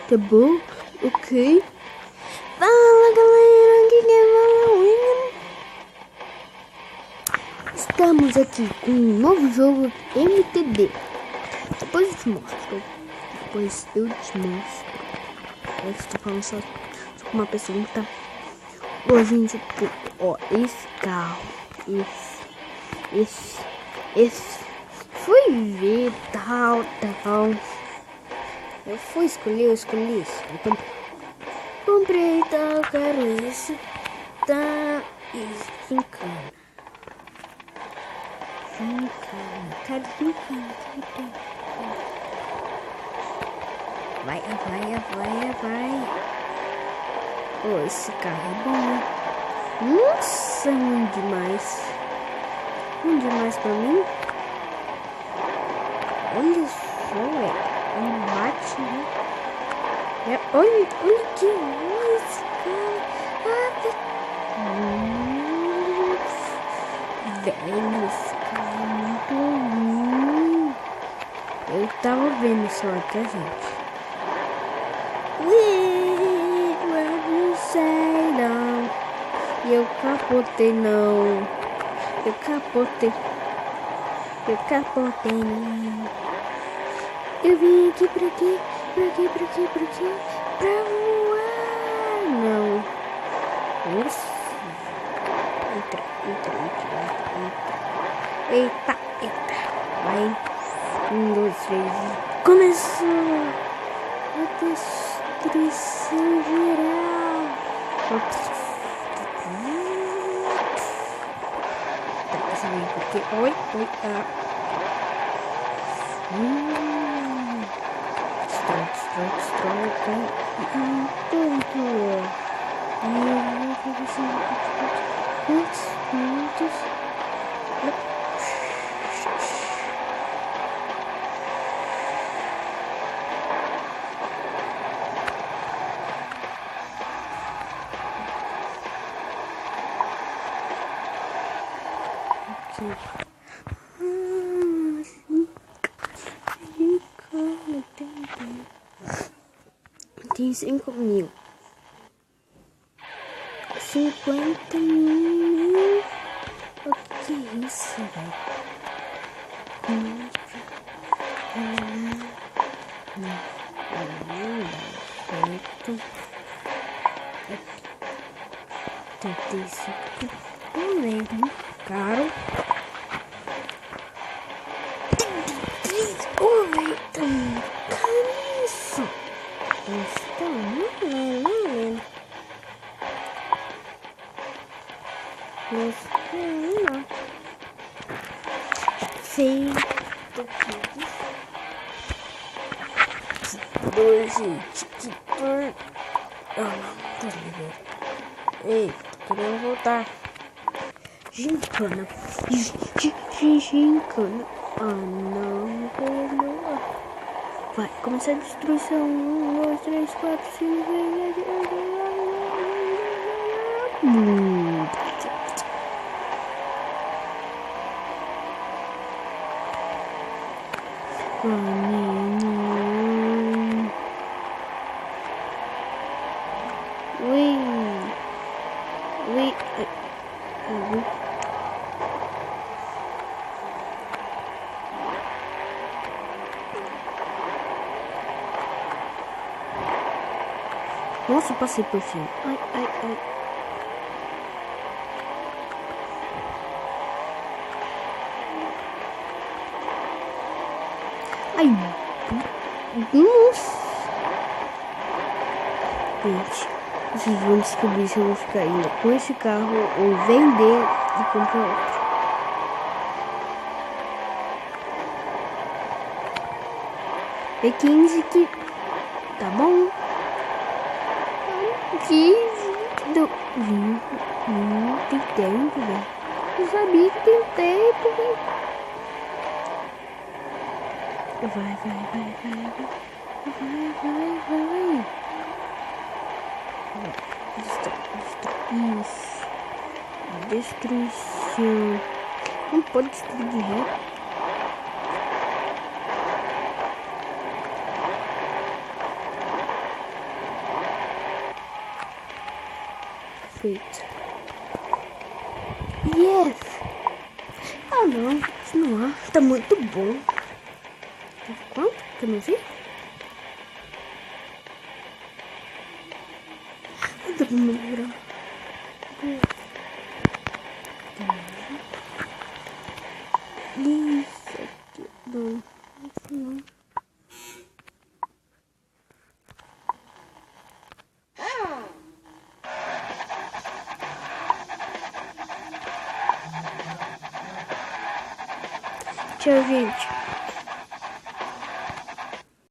Tá bom? Ok. Fala galera, aqui que é William. Estamos aqui com um novo jogo MTD. Depois eu te mostro. Eu estou falando só com uma pergunta. Ô gente, ó, esse carro, esse. Fui ver tal. Eu escolhi isso. Então, comprei tal, quero isso. Tá, isso, gincana. Quero gincana. Vai. Oh, esse carro é bom. Nossa, muito demais. Muito demais pra mim. Olha só, um bate, né? Olha que esse cara. Velho, esse cara é muito ruim. Eu tava vendo só aqui, gente. E eu capotei não. Eu capotei não. Eu vim aqui pra quê? Pra voar. Não. Nossa. Eita. Vai. 1, 2, 3. Começou. A destruição geral. Porque oi. Destrói. Muitos. Tem 5.000. 50.000. O que é isso, velho? Muito caro. Caríssimo. Não. Feito. 2 TikTok. Tá ligado? Ei, querendo voltar. Gincana. Não. Vai começar a destruição. 1, 2, 3, 4, 5, 6, 7. Nossa, passei por cima. Ai. Nossa. Gente, vocês vão descobrir se eu vou ficar indo com esse carro ou vender e comprar outro. E15 que tá bom. 15 tem tempo, velho. Eu sabia que tem tempo, velho. Vai. Isso. Destruição. Não pode destruir de ré. Feito. Yes! Ah não, continuar. Tá muito bom. Quanto? Que eu não vi? Dá pra melhorar. Isso aqui. Não. Isso não. Tchau, gente.